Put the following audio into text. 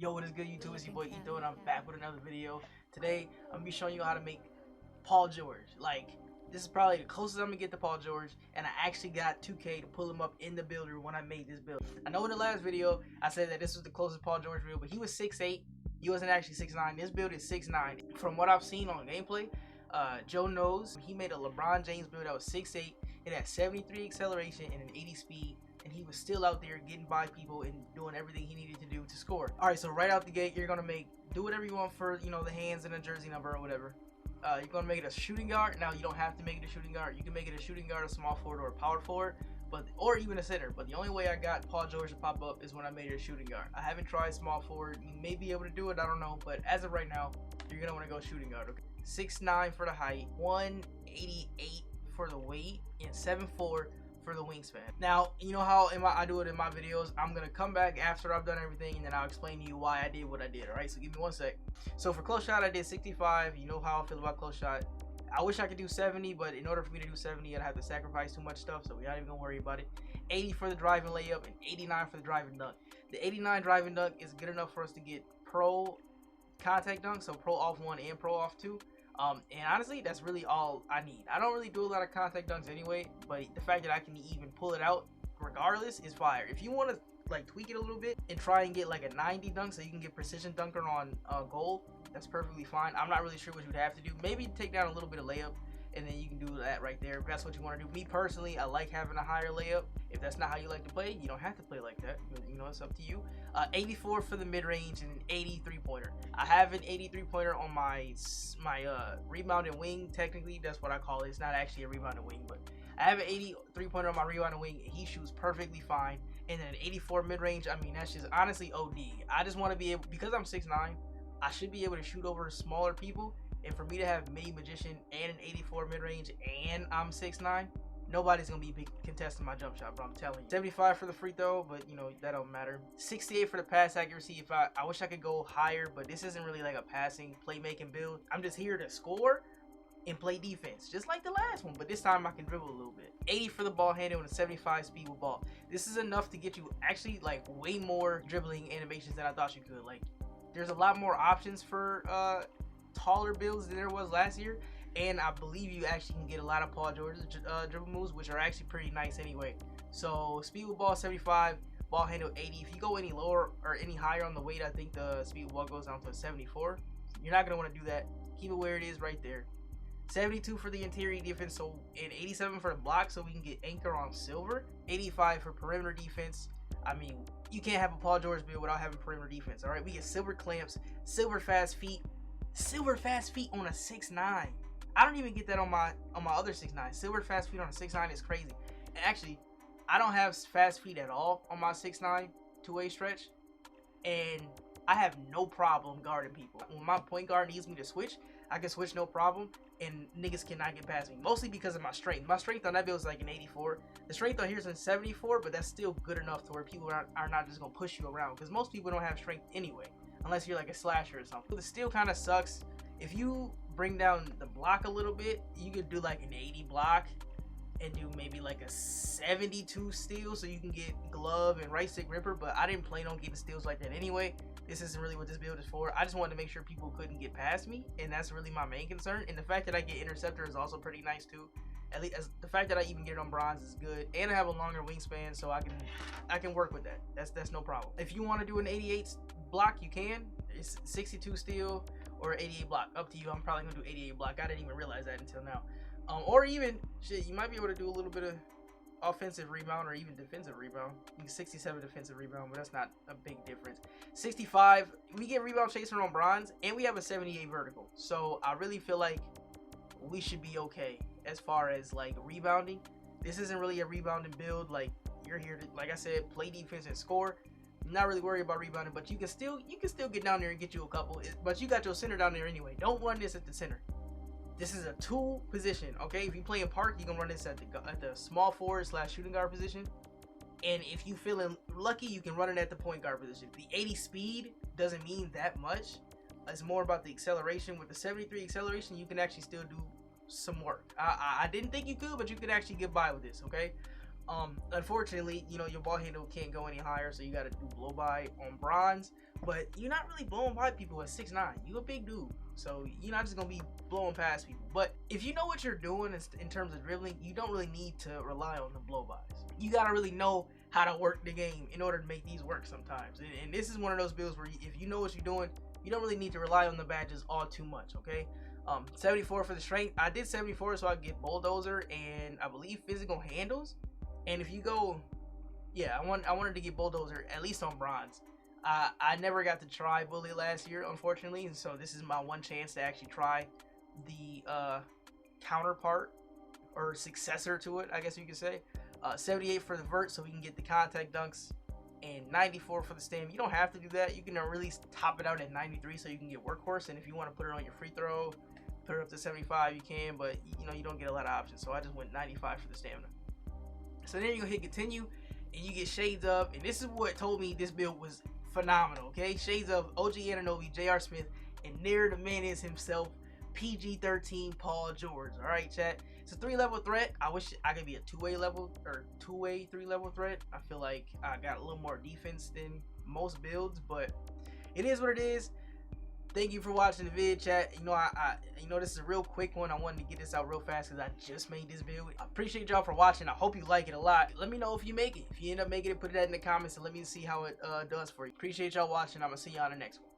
Yo, what is good, YouTube? It's your boy ETho, and I'm back with another video. Today, I'm gonna be showing you how to make Paul George. Like, this is probably the closest I'm gonna get to Paul George, and I actually got 2K to pull him up in the builder when I made this build. I know in the last video, I said that this was the closest Paul George build, but he was 6'8". He wasn't actually 6'9". This build is 6'9". From what I've seen on gameplay, Joe knows he made a LeBron James build that was 6'8". It had 73 acceleration and an 80 speed. And he was still out there getting by people and doing everything he needed to do to score. All right, so right out the gate, you're gonna do whatever you want for, the hands and a jersey number or whatever. You're gonna make it a shooting guard. Now, you don't have to make it a shooting guard. You can make it a shooting guard, a small forward, or a power forward, or even a center. But the only way I got Paul George to pop up is when I made it a shooting guard. I haven't tried small forward. You may be able to do it, I don't know. But as of right now, you're gonna want to go shooting guard. Okay? 6'9" for the height, 188 for the weight, and 7'4" for the wingspan. Now, you know how I do it in my videos. I'm gonna come back after I've done everything, and then I'll explain to you why I did what I did. All right, so give me one sec. So for close shot, I did 65. You know how I feel about close shot. I wish I could do 70, but in order for me to do 70, I'd have to sacrifice too much stuff, so we're not even gonna worry about it. 80 for the driving layup and 89 for the driving dunk. The 89 driving dunk is good enough for us to get pro contact dunk, so pro off 1 and pro off 2. And honestly, that's really all I need. I don't really do a lot of contact dunks anyway, but the fact that I can even pull it out regardless is fire. If you want to like tweak it a little bit and try and get like a 90 dunk so you can get precision dunker on goal, that's perfectly fine. I'm not really sure what you'd have to do. Maybe take down a little bit of layup, and then you can do that right there if that's what you want to do. Me personally, I like having a higher layup. If that's not how you like to play, you don't have to play like that. It's up to you. 84 for the mid-range and an 80 3-pointer. I have an 80 3-pointer on my rebounding wing. Technically, that's what I call it. It's not actually a rebounding wing, but I have an 80 3-pointer on my rebounding wing, and he shoots perfectly fine. And then an 84 mid-range, I mean, that's just honestly OD. I just want to be able, because I'm 6'9", I should be able to shoot over smaller people. And for me to have Mini Magician and an 84 mid-range and I'm 6'9", nobody's going to be contesting my jump shot, but I'm telling you. 75 for the free throw, but, that don't matter. 68 for the pass accuracy. I wish I could go higher, but this isn't really like a passing, playmaking build. I'm just here to score and play defense, just like the last one, but this time I can dribble a little bit. 80 for the ball handle and a 75 speed with ball. This is enough to get you actually like way more dribbling animations than I thought you could. Like, there's a lot more options for taller builds than there was last year, and I believe you actually can get a lot of Paul George's dribble moves, which are actually pretty nice anyway. So speed with ball 75, ball handle 80. If you go any lower or any higher on the weight, I think the speed with ball goes down to a 74. You're not going to want to do that. Keep it where it is right there. 72 for the interior defense, so and 87 for the block, so we can get anchor on silver. 85 for perimeter defense. I mean, you can't have a Paul George build without having perimeter defense. All right, we get silver clamps, silver fast feet on a 6'9". I don't even get that on my other 6'9". Silver fast feet on a 6'9" is crazy. And actually, I don't have fast feet at all on my 6'9" two-way stretch, and I have no problem guarding people. When my point guard needs me to switch, I can switch no problem, and niggas cannot get past me. Mostly because of my strength. My strength on that build is like an 84. The strength on here is a 74, but that's still good enough to where people are not just gonna push you around, because most people don't have strength anyway, unless you're like a slasher or something. The steal kind of sucks. If you bring down the block a little bit, you could do like an 80 block and do maybe like a 72 steal, so you can get glove and right stick ripper. But I didn't plan on getting steals like that anyway. This isn't really what this build is for. I just wanted to make sure people couldn't get past me, and that's really my main concern. And the fact that I get interceptor is also pretty nice too. At least the fact that I even get it on bronze is good, and I have a longer wingspan, so I can work with that. That's no problem. If you want to do an 88 block, you can. It's 62 steal or 88 block, up to you. I'm probably gonna do 88 block. I didn't even realize that until now. Or even shit, you might be able to do a little bit of offensive rebound or even defensive rebound. 67 defensive rebound, but that's not a big difference. 65, we get rebound chaser on bronze, and we have a 78 vertical. So I really feel like we should be okay as far as like rebounding. This isn't really a rebounding build. Like, you're here to, like I said, play defense and score. I'm not really worried about rebounding, but you can still get down there and get you a couple. But you got your center down there anyway. Don't run this at the center. This is a tool position, okay? If you play in park, you can run this at the small forward / shooting guard position. And if you feeling lucky, you can run it at the point guard position. The 80 speed doesn't mean that much. It's more about the acceleration. With the 73 acceleration, you can actually still do some work. I didn't think you could, but you could actually get by with this, okay? Unfortunately, your ball handle can't go any higher, so you got to do blow by on bronze. but you're not really blowing by people at 6'9". You a big dude, so you're not just gonna be blowing past people. But if you know what you're doing in terms of dribbling, you don't really need to rely on the blow-bys. You gotta really know how to work the game in order to make these work sometimes. And this is one of those builds where if you know what you're doing, you don't really need to rely on the badges all too much, okay? 74 for the strength. I did 74 so I could get bulldozer and I believe physical handles. And if you go, yeah, I wanted to get bulldozer at least on bronze. I never got to try bully last year, unfortunately, and so this is my one chance to actually try the counterpart or successor to it, I guess you could say. 78 for the vert so we can get the contact dunks, and 94 for the stem. You don't have to do that. You can really top it out at 93 so you can get workhorse, and if you want to put it on your free throw, put it up to 75, you can, but you know, you don't get a lot of options, so I just went 95 for the stamina. So then you hit continue and you get shades of, and this is what told me this build was phenomenal, okay? Shades of OG Anunoby, J.R. Smith, and there the man is himself, PG-13 Paul George. All right, chat. It's a 3-level threat. I wish I could be a 2-way level or 2-way 3-level threat. I feel like I got a little more defense than most builds, but it is what it is. Thank you for watching the vid, chat. You know, this is a real quick one. I wanted to get this out real fast because I just made this build. I appreciate y'all for watching. I hope you like it a lot. Let me know if you make it. If you end up making it, put that in the comments and let me see how it does for you. Appreciate y'all watching. I'm gonna see y'all in the next one.